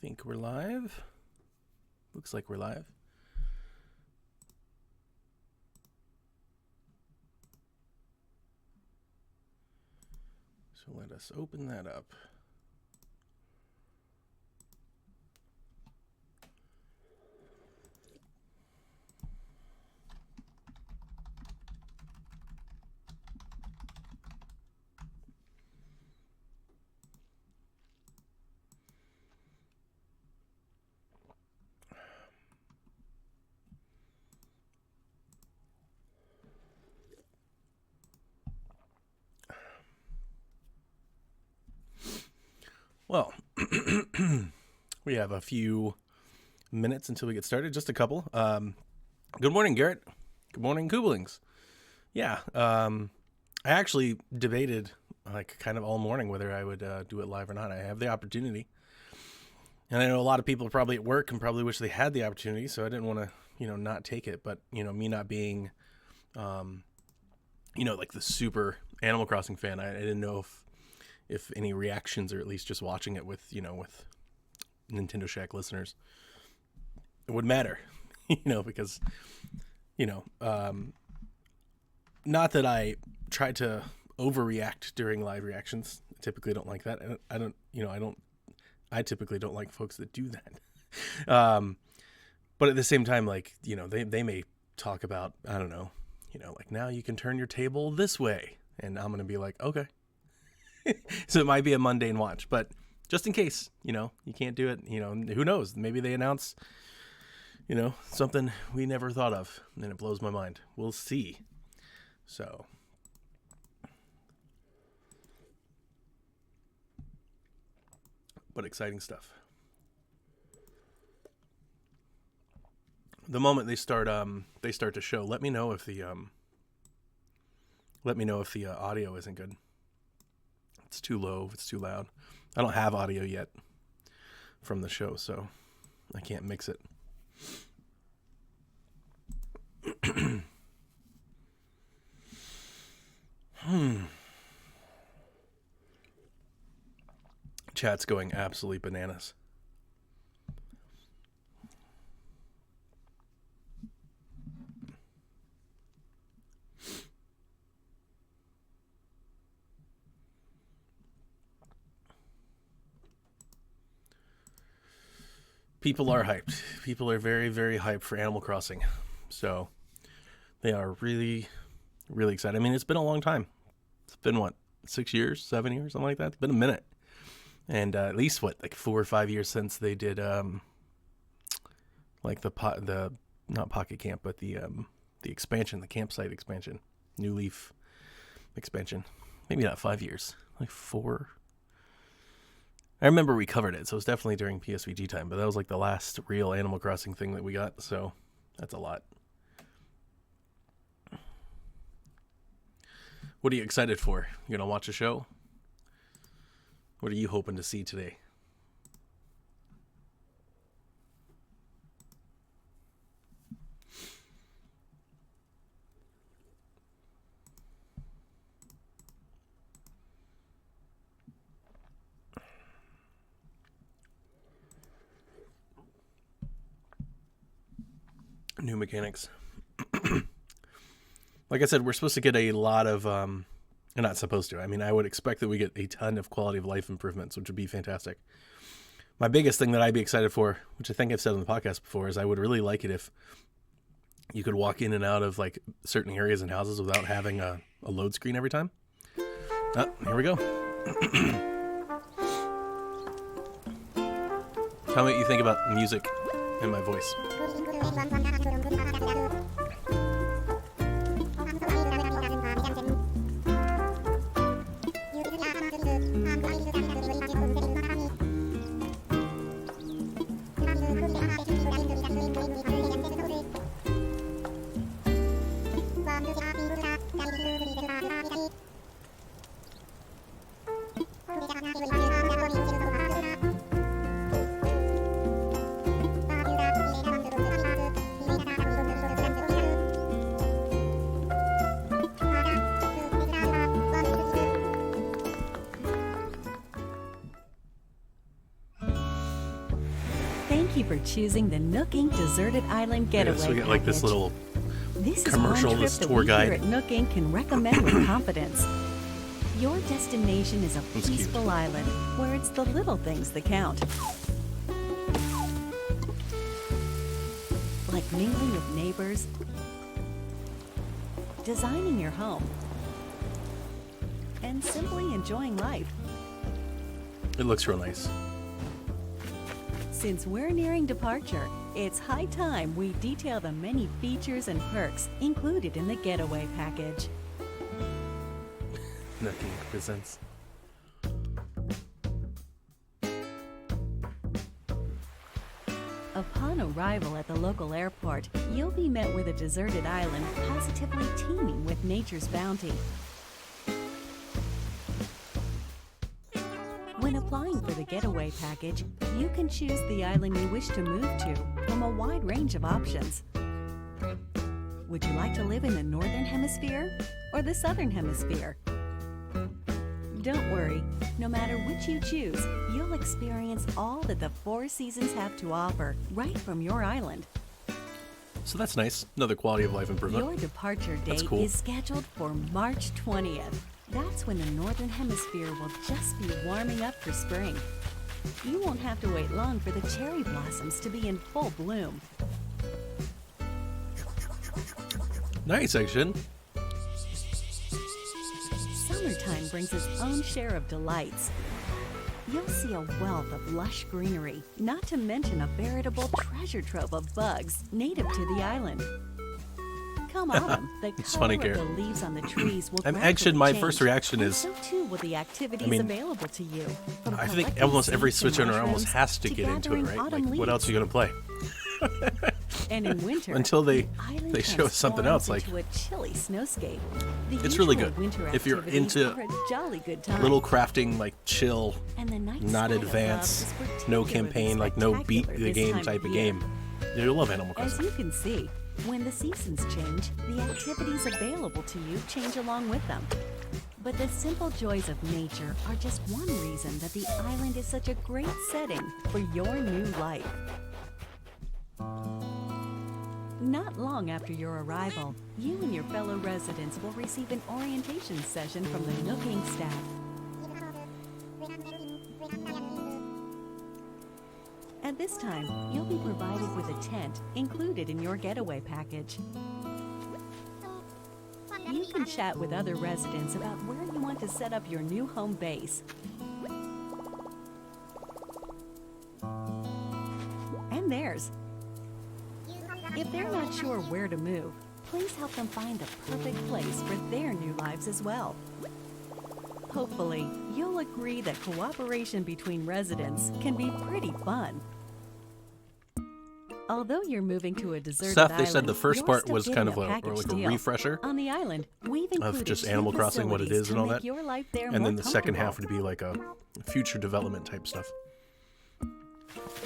think we're live. Looks like we're live. So let us open that up. Well, we have a few minutes until we get started. Just a couple. Good morning, Garrett. Good morning, Kublings. Yeah, I actually debated like kind of all morning whether I would do it live or not. I have the opportunity, and I know a lot of people are probably at work and probably wish they had the opportunity, so I didn't want to, not take it. But me not being, like the super Animal Crossing fan, I didn't know if any reactions, or at least just watching it with Nintendo Shack listeners, it would matter, because, not that I try to overreact during live reactions. I typically don't like that. I typically don't like folks that do that. But at the same time, they may talk about, I don't know, now you can turn your table this way. And I'm going to be like, okay. So it might be a mundane watch, but just in case, you can't do it, who knows? Maybe they announce, something we never thought of, and it blows my mind. We'll see. So, but exciting stuff. The moment they start to show, let me know if the audio isn't good. It's too low, it's too loud. I don't have audio yet from the show, so I can't mix it. Chat's going absolutely bananas. People are hyped. People are very, very hyped for Animal Crossing. So they are really, really excited. I mean, it's been a long time. It's been, 6 years, 7 years, something like that? It's been a minute. And at least, 4 or 5 years since they did, not Pocket Camp, but the expansion, the campsite expansion, New Leaf expansion. Maybe not 5 years, 4. I remember we covered it, so it was definitely during PSVG time, but that was the last real Animal Crossing thing that we got, so that's a lot. What are you excited for? You gonna watch a show? What are you hoping to see today? New mechanics. Like I said, we're supposed to get a lot of, not supposed to. I mean, I would expect that we get a ton of quality of life improvements, which would be fantastic. My biggest thing that I'd be excited for, which I think I've said on the podcast before, is I would really like it if you could walk in and out of certain areas and houses without having a load screen every time. Oh, here we go. Tell me what you think about music and my voice. Thank you for choosing the Nook Inc. Deserted Island Getaway So we got like this Package. little This is commercial, one trip this that tour we guide. here at Nook Inc. can recommend with confidence. Your destination is a That's cute. peaceful island where it's the little things that count. Like mingling with neighbors, designing your home, and simply enjoying life. It looks real nice. Since we're nearing departure, it's high time we detail the many features and perks included in the Getaway Package. Nothing presents. Upon arrival at the local airport, you'll be met with a deserted island positively teeming with nature's bounty. When applying for the Getaway Package, you can choose the island you wish to move to from a wide range of options. Would you like to live in the Northern Hemisphere or the Southern Hemisphere? Don't worry, no matter which you choose, you'll experience all that the Four Seasons have to offer right from your island. So that's nice. Another quality of life improvement. Your departure That's date cool. is scheduled for March 20th. That's when the Northern Hemisphere will just be warming up for spring. You won't have to wait long for the cherry blossoms to be in full bloom. Nice, action. Summertime brings its own share of delights. You'll see a wealth of lush greenery, not to mention a veritable treasure trove of bugs native to the island. Come autumn, the It's color funny, of Garrett. the leaves on the trees will And gradually actually, my change, first reaction and is, so too will the activities mean, available to you. From I think collecting almost every seeds and Switch owner almost mushrooms has to get into it, gathering right? autumn Like, what else are you leaves. going to play? And in winter, Until they the island show us something else, like, transforms into a chilly snowscape. The It's really usual good. winter If you're activities into are a jolly good time. little crafting, like chill, And the night not sky above advanced, is no particularly campaign, like no beat spectacular the this game time type of year. game. You'll love Animal As Crossing. you can see, when the seasons change, the activities available to you change along with them. But the simple joys of nature are just one reason that the island is such a great setting for your new life. Not long after your arrival, you and your fellow residents will receive an orientation session from the Nook Inc. staff. At this time, you'll be provided with a tent included in your getaway package. You can chat with other residents about where you want to set up your new home base. And theirs. If they're not sure where to move, please help them find the perfect place for their new lives as well. Hopefully, you'll agree that cooperation between residents can be pretty fun. Although you're moving to a deserted Seth, they island, said the first you're part still was getting kind of a or package like a deal. refresher On the island, we've included just 2 Animal Crossing, what it facilities is and to all make that. your life there And more then the second comfortable. half would be like a future development type stuff.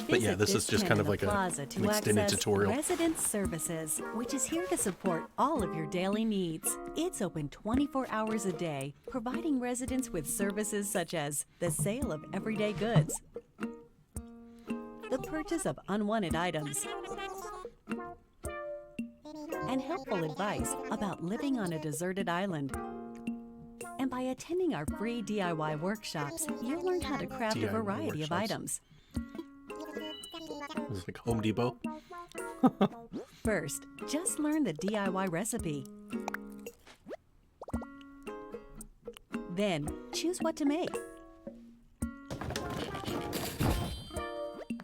But yeah, Visit this is just tent kind in of the like plaza to an extended access tutorial. Resident Services, which is here to support all of your daily needs. It's open 24 hours a day, providing residents with services such as the sale of everyday goods, the purchase of unwanted items, and helpful advice about living on a deserted island. And by attending our free DIY workshops, you'll learn how to craft a DIY variety of workshops. items. Is it like Home Depot? First, just learn the DIY recipe. Then, choose what to make.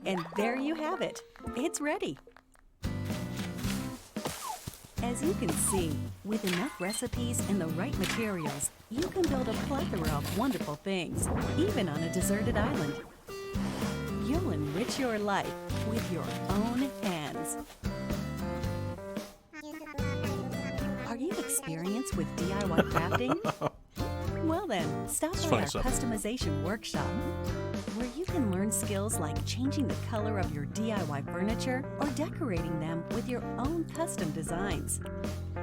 And there you have it. It's ready. As you can see, with enough recipes and the right materials, you can build a plethora of wonderful things, even on a deserted island. You'll enrich your life with your own hands. Are you experienced with DIY crafting? Well then, stop by funny our stuff. customization workshop, where you can learn skills like changing the color of your DIY furniture or decorating them with your own custom designs.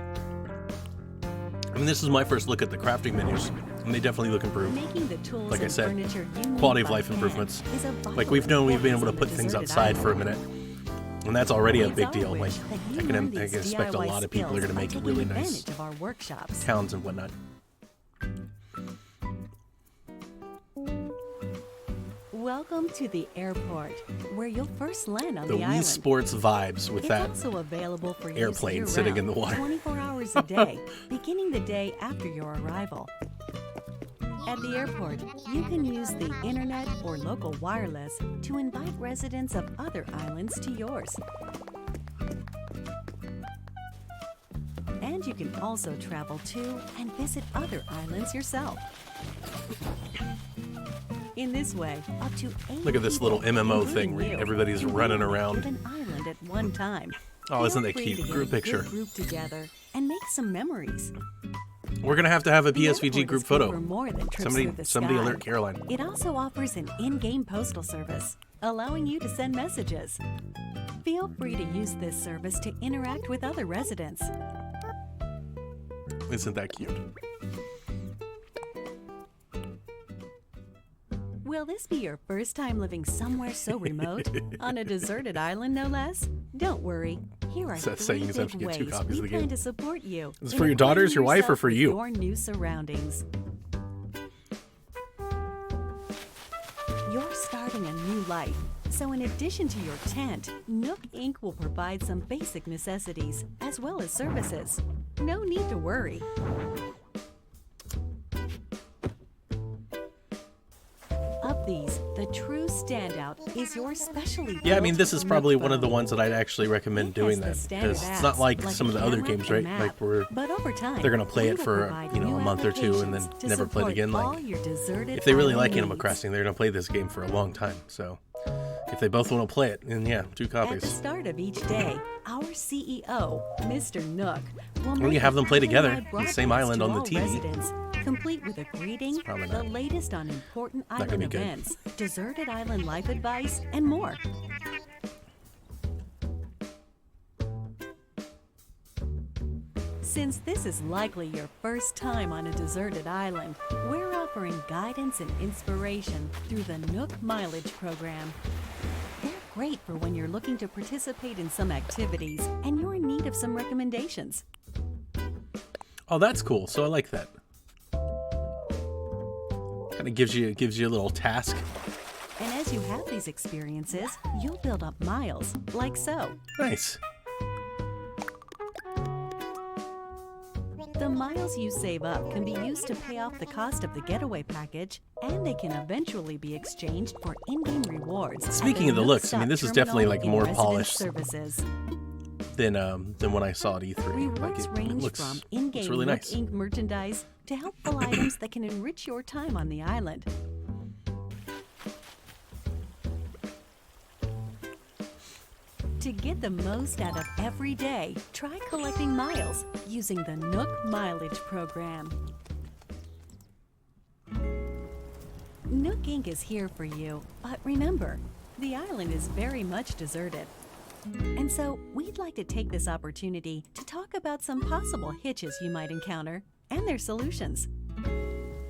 I mean, this is my first look at the crafting menus. And they definitely look improved. Making the tools Like I and said, furniture you need quality of by life hand improvements. is a vital Like we've known we've been able to importance put on a things deserted outside for a island. minute. And that's already a It's big our deal. Like wish that you I learn can these expect a DIY lot of people are skills going to by make taking really advantage nice of our workshops. towns and whatnot. Welcome to the airport, where you'll first land on The the Wii island. Sports vibes with It's that. also available for use airplane sitting in the year-round, water. 24 hours a day, beginning the day after your arrival. At the airport, you can use the internet or local wireless to invite residents of other islands to yours. And you can also travel to and visit other islands yourself. In this way, up to 8 Look at this little people, MMO including thing where you, everybody's can running interact around. with an island at one time. Oh, isn't Feel that free cute? to get Group a good picture. group together and make some memories. We're going to have a The PSVG airport group is good photo. for more than trips Somebody through the somebody sky. alert Caroline. It also offers an in-game postal service, allowing you to send messages. Feel free to use this service to interact with other residents. Isn't that cute? Will this be your first time living somewhere so remote? On a deserted island, no less? Don't worry. Here are So that's saying three you have to big get 2 ways copies we of the plan game. to support you. Is this in for your daughters, your wife, or acquainting for you? yourself with Your new surroundings. You're starting a new life. So in addition to your tent, Nook Inc. will provide some basic necessities as well as services. No need to worry. Of these, the true standout is your specially Yeah, I mean, built this is Nook probably one of the phone. ones that I'd actually recommend It doing has that the because standard it's not apps, like some of the a other camera games, and right? map. Like where But over time, they're gonna play we it will for, provide you know, a new month or two and then applications to never play it support again, like, all your deserted if they really island like Animal needs. Crossing, they're gonna play this game for a long time. So if they both want to play it, then yeah, 2 At the copies. start of each day, our CEO, Mr. Nook, will When you make have them play together island-wide on the same broadcasts island to on the all TV. residents, complete with a greeting, probably the not. latest on important gonna island be good. events, deserted island life advice, and more. Since this is likely your first time on a deserted island, we're offering guidance and inspiration through the Nook Mileage Program. They're great for when you're looking to participate in some activities and you're in need of some recommendations. Oh, that's cool. So I like that. Kind of gives you a little task. And as you have these experiences, you'll build up miles, like so. Nice. The miles you save up can be used to pay off the cost of the getaway package, and they can eventually be exchanged for in-game rewards. at Speaking of the Nook looks, I mean, Stop this is definitely, Terminal like, in more Residence polished Services. Than when I saw it at E3. Rewards Like it range looks, from in-game it's really Nook nice. Inc. merchandise to helpful items that can enrich your time on the island. To get the most out of every day, try collecting miles using the Nook Mileage Program. Nook Inc. is here for you, but remember, the island is very much deserted. And so, we'd like to take this opportunity to talk about some possible hitches you might encounter and their solutions.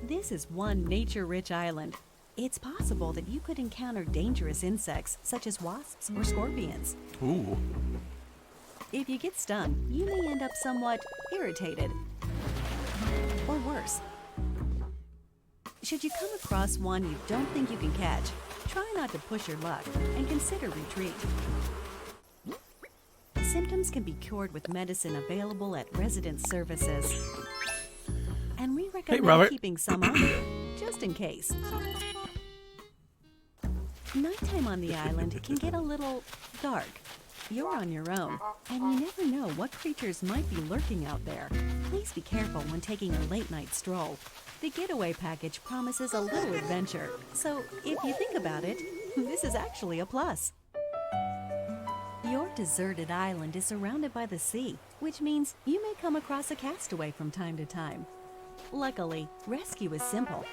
This is one nature-rich island. It's possible that you could encounter dangerous insects such as wasps or scorpions. Ooh. If you get stung, you may end up somewhat irritated. Or worse. Should you come across one you don't think you can catch, try not to push your luck and consider retreat. Symptoms can be cured with medicine available at resident services. And we recommend Robert. keeping some on you, just in case. Nighttime on the island can get a little dark. You're on your own, and you never know what creatures might be lurking out there. Please be careful when taking a late-night stroll. The getaway package promises a little adventure, so if you think about it, this is actually a plus. Your deserted island is surrounded by the sea, which means you may come across a castaway from time to time. Luckily, rescue is simple.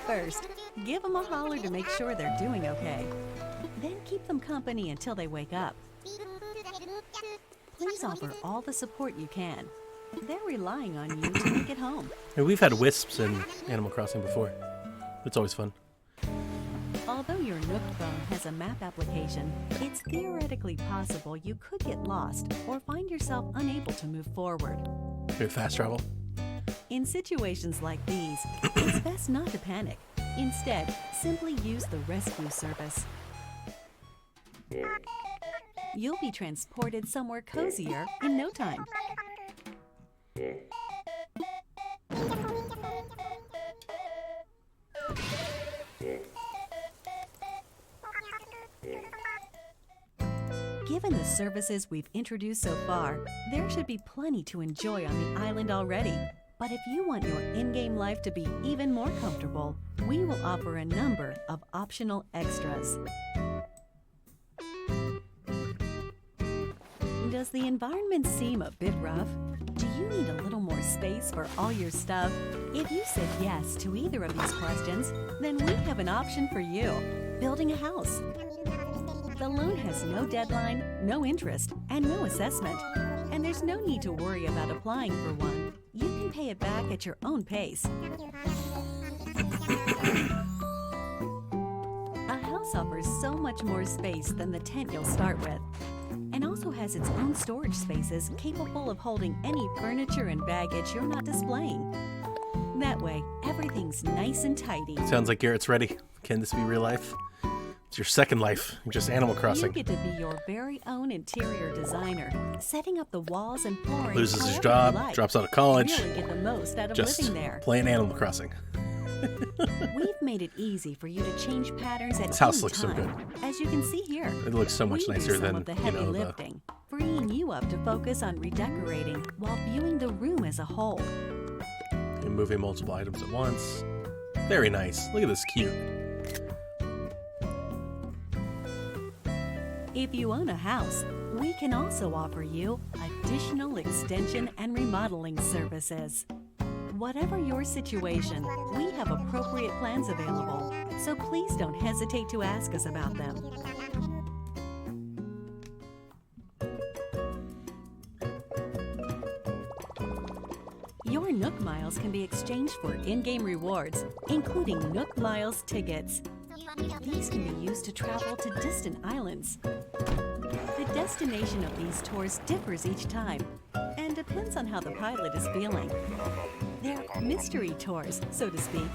First, give them a holler to make sure they're doing okay. Then keep them company until they wake up. Please offer all the support you can. They're relying on you to make it home. And we've had wisps in Animal Crossing before. It's always fun. Although your Nook phone has a map application, it's theoretically possible you could get lost or find yourself unable to move forward. Maybe fast travel. In situations like these, it's best not to panic. Instead, simply use the rescue service. You'll be transported somewhere cozier in no time. Given the services we've introduced so far, there should be plenty to enjoy on the island already. But if you want your in-game life to be even more comfortable, we will offer a number of optional extras. Does the environment seem a bit rough? Do you need a little more space for all your stuff? If you said yes to either of these questions, then we have an option for you: building a house. The loan has no deadline, no interest, and no assessment. And there's no need to worry about applying for one. You can pay it back at your own pace. A house offers so much more space than the tent you'll start with, and also has its own storage spaces capable of holding any furniture and baggage you're not displaying. That way, everything's nice and tidy. Sounds like Garrett's ready. Can this be real life? It's your second life, just Animal Crossing. You get to be your very own interior designer, setting up the walls and flooring. Loses his however you job, like. drops out of college. Really get the most out of Just living there. playing Animal Crossing. We've made it easy for you to change patterns at This house any looks so time, as you can see here. It looks so much We do nicer some than, of the heavy the lifting, freeing you up to focus on redecorating while viewing the room as a whole. moving multiple items at once. Very nice. Look at this cute. If you own a house, we can also offer you additional extension and remodeling services. Whatever your situation, we have appropriate plans available, so please don't hesitate to ask us about them. Your Nook Miles can be exchanged for in-game rewards, including Nook Miles tickets. These can be used to travel to distant islands. The destination of these tours differs each time and depends on how the pilot is feeling. They're mystery tours, so to speak.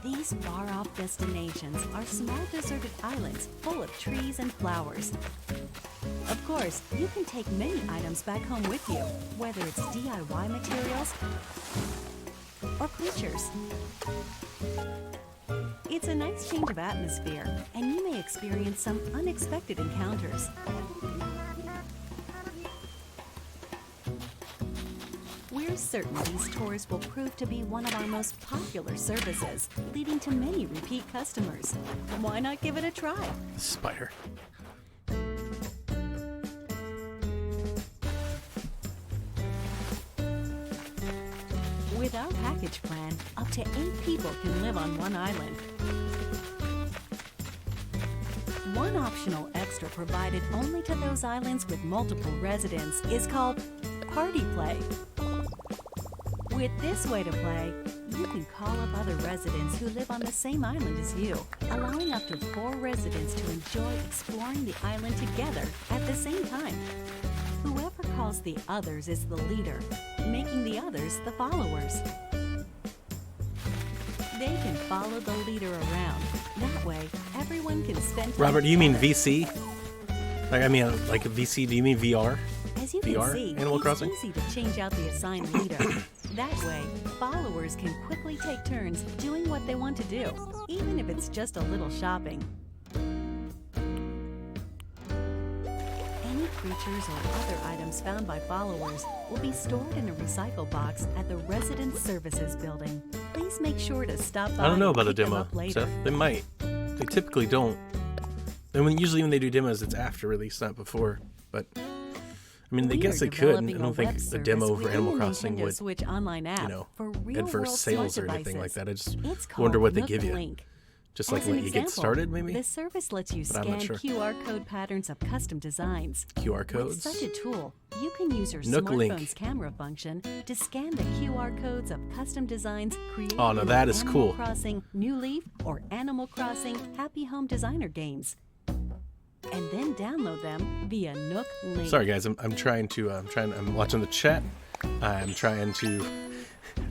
These far-off destinations are small deserted islands full of trees and flowers. Of course, you can take many items back home with you, whether it's DIY materials or creatures. It's a nice change of atmosphere, and you may experience some unexpected encounters. We're certain these tours will prove to be one of our most popular services, leading to many repeat customers. Why not give it a try? Spider. With our package plan, up to 8 people can live on one island. One optional extra provided only to those islands with multiple residents is called Party Play. With this way to play, you can call up other residents who live on the same island as you, allowing up to 4 residents to enjoy exploring the island together at the same time. Whoever calls the others is the leader, making the others the followers. They can follow the leader around. That way, everyone can spend time Robert, do you mean together. VC? Like VC, do you mean VR? As you can VR? see, Animal it's Crossing? easy to change out the assigned leader. That way, followers can quickly take turns doing what they want to do, even if it's just a little shopping. Any creatures or other items found by followers will be stored in a recycle box at the Resident Services Building. Please make sure to stop by I don't know about a and pick them demo, up later. Seth. They might. They typically don't. And usually when they do demos, it's after release, not before. But I mean, I We guess are they could. I developing don't think web a service demo for within Animal the Crossing Nintendo would, Switch online app for real-world adverse sales smart or anything like devices. that. I just It's wonder called what they Nook give you. Link. Just like As an let you get example, started, maybe? this service lets you But I'm scan not sure. QR code patterns of custom designs. QR codes? With such a tool, you can use your Nook Link. smartphone's camera function to scan the QR codes of custom designs created Oh, no, in that the is Animal cool. Crossing New Leaf or Animal Crossing Happy Home Designer games. And then download them via Nook Link. Sorry, guys. I'm watching the chat.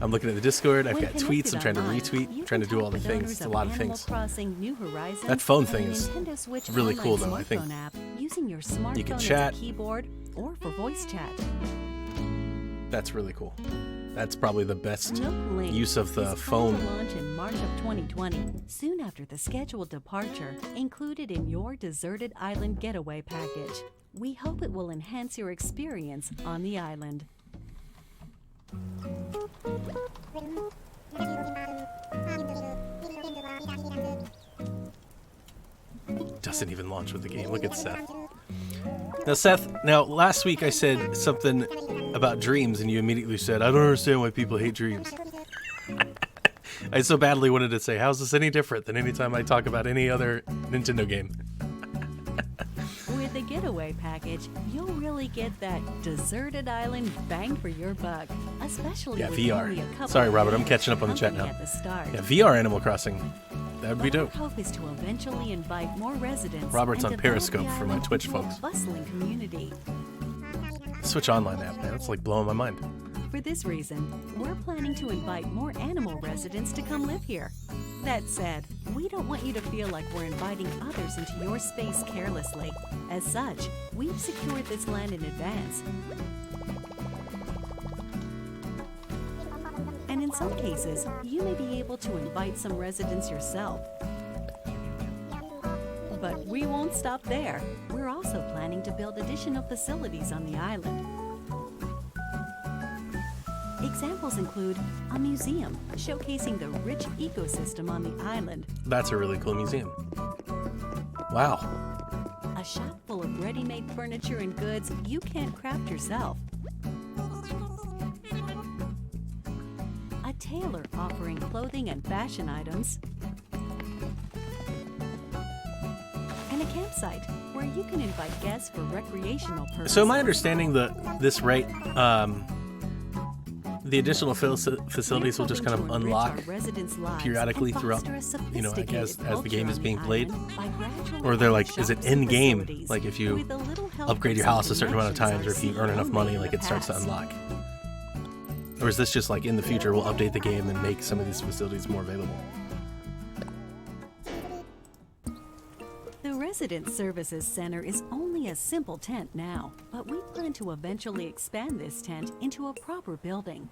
I'm looking at the Discord. I've When got tweets. I'm connected trying to online, retweet. you I'm trying to can do all the talk with things. owners It's a of lot of Animal things. Crossing New Horizons That phone and thing the is Nintendo Switch really online cool, though, I think. smartphone app using your smartphone can as chat. a keyboard or for voice chat. That's really cool. That's probably the best Nook Link use of the is phone. planned to launch in March of 2020, soon after the scheduled departure, included in your deserted island getaway package. We hope it will enhance your experience on the island. Doesn't even launch with the game. Look at Seth. Now, Seth, last week I said something about dreams, and you immediately said, I don't understand why people hate dreams. I so badly wanted to say, how's this any different than any time I talk about any other Nintendo game? With the getaway package, you'll really get that deserted island bang for your buck, especially Yeah, with VR. only a couple Sorry, of Robert, I'm days catching up on the chat company now. At the start. Yeah, VR Animal Crossing. That would be Our dope. hope is to eventually invite more residents. Robert's and on develop Periscope the for my island Twitch into a folks. Bustling community. Switch Online app, man. It's like blowing my mind. For this reason, we're planning to invite more animal residents to come live here. That said, we don't want you to feel like we're inviting others into your space carelessly. As such, we've secured this land in advance. And in some cases, you may be able to invite some residents yourself. But we won't stop there. We're also planning to build additional facilities on the island. Examples include a museum showcasing the rich ecosystem on the island, That's a really cool museum. Wow. a shop full of ready-made furniture and goods you can't craft yourself, a tailor offering clothing and fashion items, and a campsite where you can invite guests for recreational purposes. So am I understanding this right? The additional facilities will just kind of unlock periodically throughout, as the game is being played? Or they're like, is it in game? Like if you upgrade your house a certain amount of times, or if you earn enough money, like it starts to unlock? Or is this just like in the future we'll update the game and make some of these facilities more available? The Resident Services Center is only a simple tent now, but we plan to eventually expand this tent into a proper building.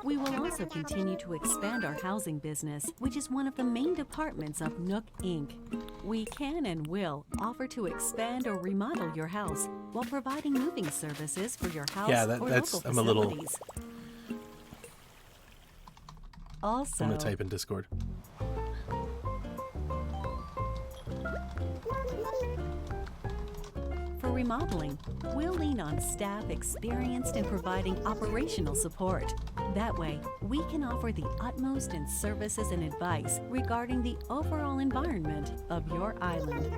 We will also continue to expand our housing business, which is one of the main departments of Nook Inc. We can and will offer to expand or remodel your house while providing moving services for your house Yeah, or that's local I'm a little. facilities. Also, I'm gonna type in Discord. for remodeling, we'll lean on staff experienced in providing operational support. That way, we can offer the utmost in services and advice regarding the overall environment of your island.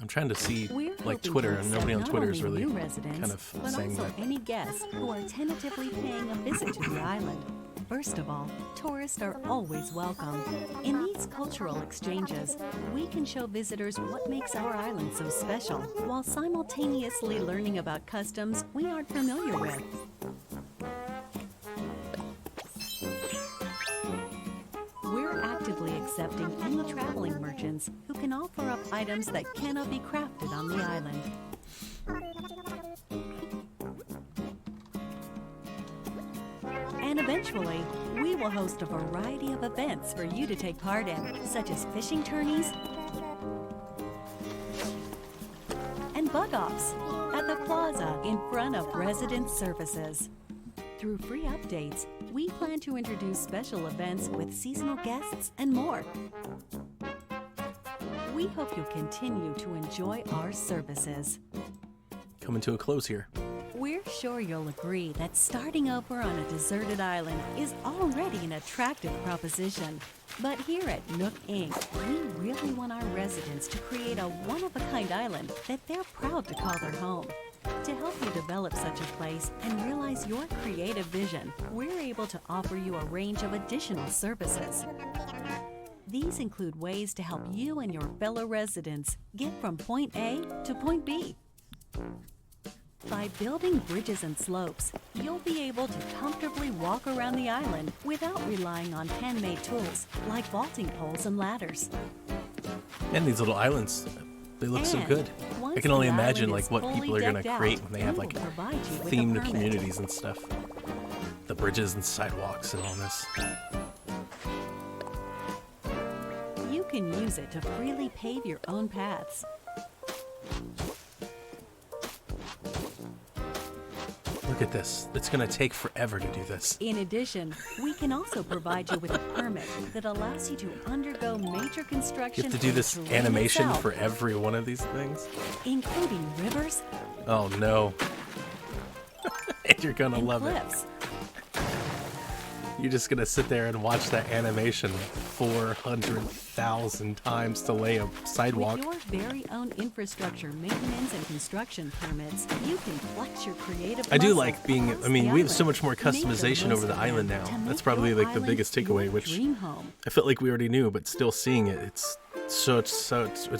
I'm trying to see We're like hoping Twitter, to and nobody on accept Twitter not is only really new residents, kind of but saying also that. any guests who are tentatively paying a visit to the island. First of all, tourists are always welcome. In these cultural exchanges, we can show visitors what makes our island so special, while simultaneously learning about customs we aren't familiar with. We're actively accepting any traveling merchants who can offer up items that cannot be crafted on the island. And eventually, we will host a variety of events for you to take part in, such as fishing tourneys and bug-offs at the plaza in front of Resident Services. Through free updates, we plan to introduce special events with seasonal guests and more. We hope you'll continue to enjoy our services. Coming to a close here. We're sure you'll agree that starting over on a deserted island is already an attractive proposition. But here at Nook Inc., we really want our residents to create a one-of-a-kind island that they're proud to call their home. To help you develop such a place and realize your creative vision, we're able to offer you a range of additional services. These include ways to help you and your fellow residents get from point A to point B. By building bridges and slopes, you'll be able to comfortably walk around the island without relying on handmade tools like vaulting poles and ladders. And these little islands, they look so And good. once I can only the imagine island like is what fully people are gonna decked out, create when they have we like will provide you with a themed permit. communities and stuff. The bridges and sidewalks and all this. You can use it to freely pave your own paths. Look at this. It's gonna take forever to do this. In addition, we can also provide you with a permit that allows you to undergo major construction You have to do in this the terrain animation itself, for every one of these things. including rivers Oh no. And you're gonna and love cliffs. it. You're just gonna sit there and watch that animation 400,000 times to lay a sidewalk. With your very own infrastructure maintenance and construction permits, you can flex your creative I do muscle like being, across I mean, the we have so island. much more Make the customization over the most island of now. to That's make probably your like the island biggest your takeaway, which dream home. I felt like we already knew, but still seeing it, it's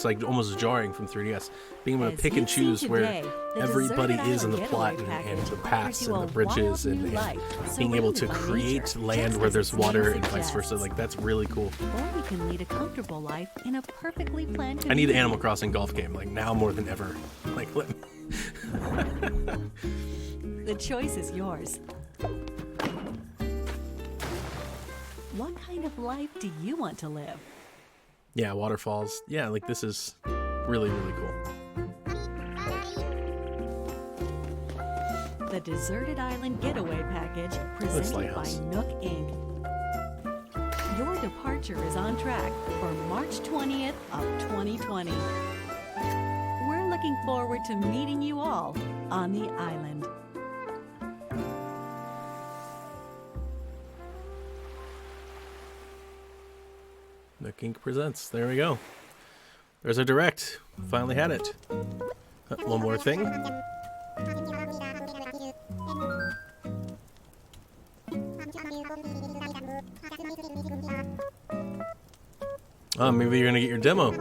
like almost jarring from 3DS. Being able to As pick and you've seen choose where today, the everybody Deserted is in the Island plot Getaway and Package the offers paths you and a the bridges wild new and life, being able to surrounded by create nature, land just where as there's its name water and vice versa. suggests. Like that's really cool. Or you can lead a comfortable life in a perfectly planned I need an community. Animal Crossing golf game, like now more than ever. Like let me. The choice is yours. What kind of life do you want to live? Yeah, waterfalls. Yeah, like this is really, really cool. The Deserted Island Getaway Package presented by lighthouse. Nook Inc. Your departure is on track for March 20th of 2020. We're looking forward to meeting you all on the island. Nook Inc. presents. There we go. There's our direct. Finally had it. One more thing. Oh, maybe you're gonna get your demo.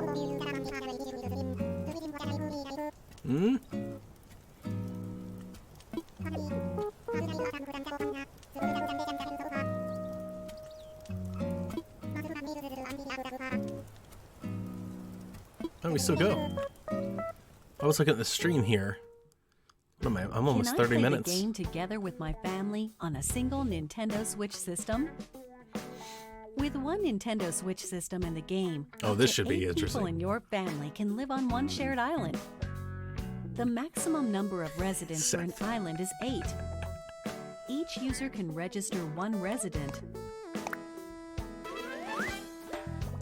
Hmm? Oh, we still go. I was looking at the stream here. What am I? I'm almost Can 30 I play minutes. the game together with my family on a single Nintendo Switch system? With one Nintendo Switch system in the game, Oh, up this to should be 8 interesting. people in your family can live on one shared island. The maximum number of residents for an Seth. island is 8. Each user can register one resident.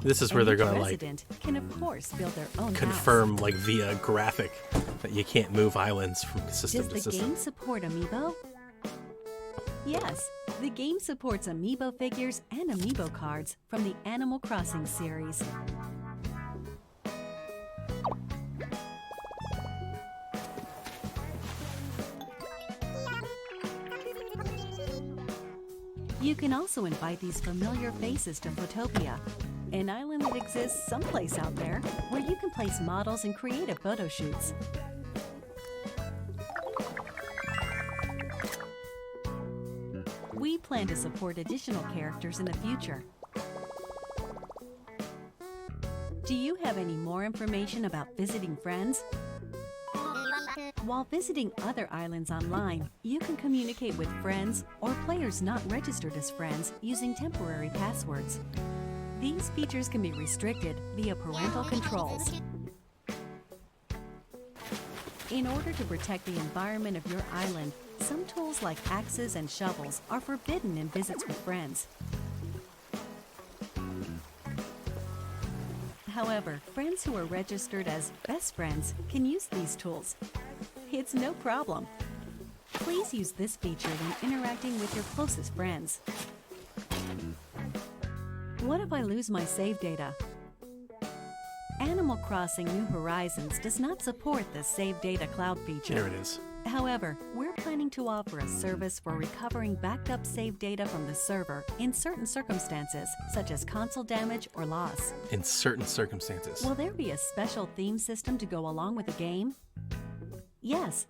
This is where and they're each gonna like resident can of course build their own confirm like via graphic that you can't move islands from house. system Does to the system. game support Amiibo? Yes, the game supports Amiibo figures and Amiibo cards from the Animal Crossing series. You can also invite these familiar faces to Photopia, an island that exists someplace out there where you can place models and creative photo shoots. We plan to support additional characters in the future. Do you have any more information about visiting friends? While visiting other islands online, you can communicate with friends or players not registered as friends using temporary passwords. These features can be restricted via parental controls. In order to protect the environment of your island, some tools like axes and shovels are forbidden in visits with friends. However, friends who are registered as best friends can use these tools. It's no problem. Please use this feature when interacting with your closest friends. What if I lose my save data? Animal Crossing New Horizons does not support the Save Data Cloud feature. There it is. However, we're planning to offer a service for recovering backed up save data from the server in certain circumstances, such as console damage or loss. In certain circumstances. Will there be a special theme system to go along with the game? Yes.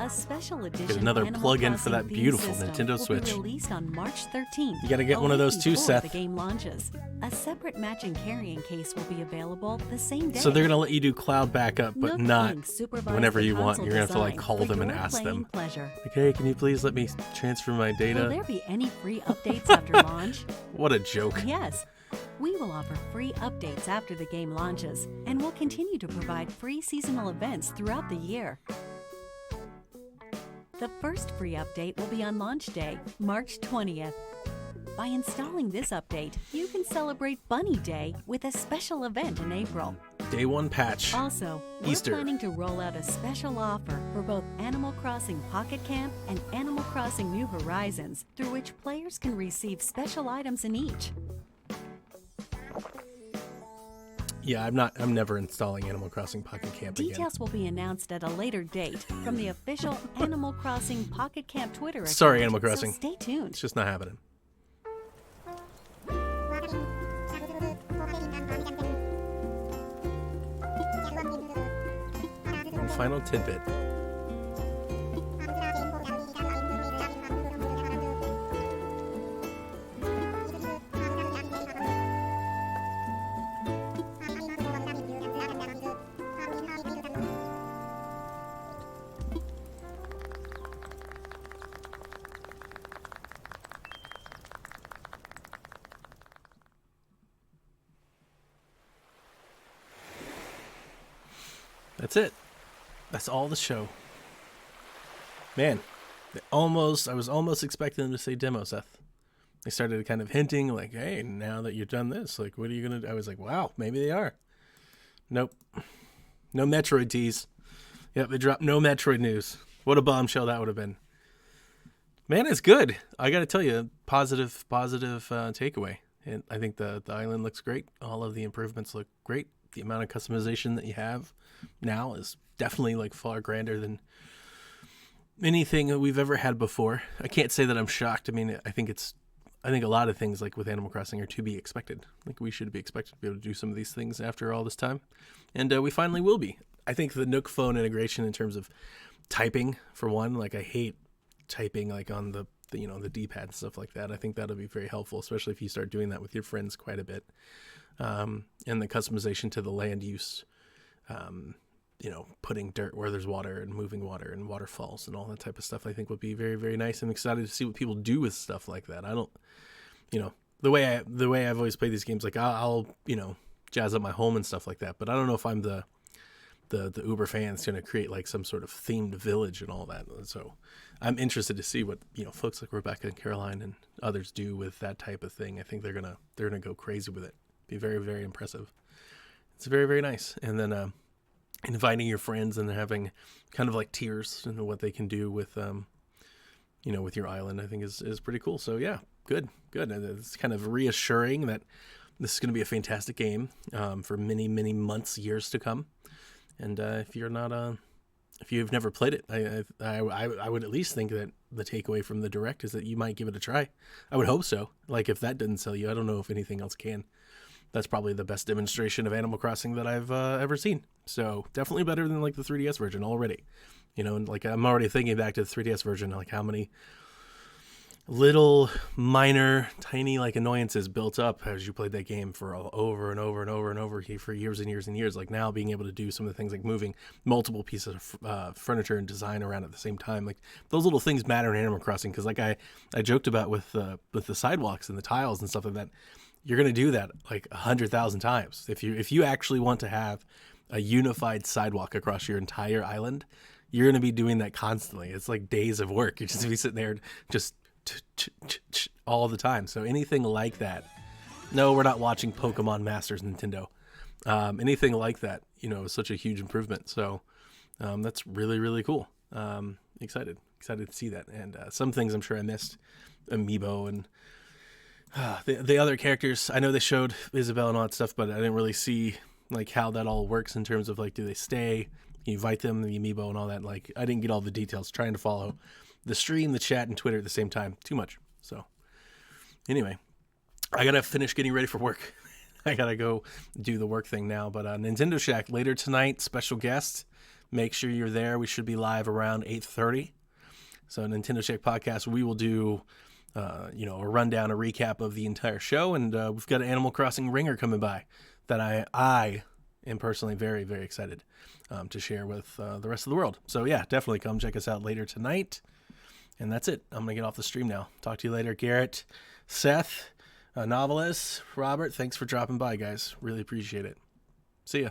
A special edition another Animal plug-in for Crossing that theme beautiful system Nintendo will Switch. be released on March 13th. You gotta get one of those too, before Seth. the game launches. A separate matching carrying case will be available the same day. So they're going to let you do cloud backup, but Nook not Inc. supervised whenever the you want. console You're going to have to like design call for them and your ask playing them. pleasure. Like, hey, can you please let me transfer my Will data? there be any free updates after launch? What a joke. Yes. We will offer free updates after the game launches, and we'll continue to provide free seasonal events throughout the year. The first free update will be on launch day, March 20th. By installing this update, you can celebrate Bunny Day with a special event in April. Day one patch. Also, we're Easter. planning to roll out a special offer for both Animal Crossing Pocket Camp and Animal Crossing New Horizons, through which players can receive special items in each. Yeah, I'm never installing Animal Crossing Pocket Camp again. Details will be announced at a later date from the official Animal Crossing Pocket Camp Twitter account. Sorry, Animal Crossing. So stay tuned. It's just not happening. Final tidbit. That's it. That's all the show. Man, I was almost expecting them to say demo, Seth. They started kind of hinting like, hey, now that you've done this, like, what are you going to do? I was like, wow, maybe they are. Nope. No Metroid tease. Yep, they dropped no Metroid news. What a bombshell that would have been. Man, it's good. I got to tell you, positive takeaway. And I think the island looks great. All of the improvements look great. The amount of customization that you have now is definitely like far grander than anything that we've ever had before. I can't say that I'm shocked. I mean, I think a lot of things like with Animal Crossing are to be expected. Like we should be expected to be able to do some of these things after all this time. And we finally will be. I think the Nook phone integration in terms of typing, for one, like I hate typing like on the D-pad and stuff like that. I think that'll be very helpful, especially if you start doing that with your friends quite a bit. And the customization to the land use, putting dirt where there's water and moving water and waterfalls and all that type of stuff, I think would be very, very nice. I'm excited to see what people do with stuff like that. I don't, the way I've always played these games, like I'll jazz up my home and stuff like that, but I don't know if I'm the Uber fans going to create like some sort of themed village and all that. So I'm interested to see what, folks like Rebecca and Caroline and others do with that type of thing. I think they're going to go crazy with it. Be very, very impressive. It's very, very nice. And then inviting your friends and having kind of like tiers into what they can do with, with your island, I think is pretty cool. So yeah, good. And it's kind of reassuring that this is going to be a fantastic game for many, many months, years to come. And if you've never played it, I would at least think that the takeaway from the Direct is that you might give it a try. I would hope so. Like if that didn't sell you, I don't know if anything else can. That's probably the best demonstration of Animal Crossing that I've ever seen. So definitely better than like the 3DS version already. And like I'm already thinking back to the 3DS version, like how many little minor tiny like annoyances built up as you played that game for over and over and over and over for years and years and years. Like now being able to do some of the things like moving multiple pieces of furniture and design around at the same time, like those little things matter in Animal Crossing. Because like I joked about with the sidewalks and the tiles and stuff like that, you're going to do that like 100,000 times. If you actually want to have a unified sidewalk across your entire island, you're going to be doing that constantly. It's like days of work. You're just going to be sitting there just all the time. So anything like that, no, we're not watching Pokemon Masters Nintendo. Anything like that, is such a huge improvement. So that's really, really cool. Excited to see that. And some things I'm sure I missed, Amiibo and The other characters, I know they showed Isabel and all that stuff, but I didn't really see like how that all works in terms of like, do they stay? You invite them, the amiibo and all that. Like, I didn't get all the details. Trying to follow the stream, the chat, and Twitter at the same time. Too much. So, anyway, I gotta finish getting ready for work. I gotta go do the work thing now. But Nintendo Shack later tonight, special guest. Make sure you're there. We should be live around 8:30. So Nintendo Shack podcast, we will do, a rundown, a recap of the entire show, and we've got an Animal Crossing ringer coming by that I am personally very, very excited to share with the rest of the world. So yeah, definitely come check us out later tonight. And that's it. I'm gonna get off the stream now. Talk to you later, Garrett, Seth. Novelist, Robert, thanks for dropping by, guys. Really appreciate it. See ya.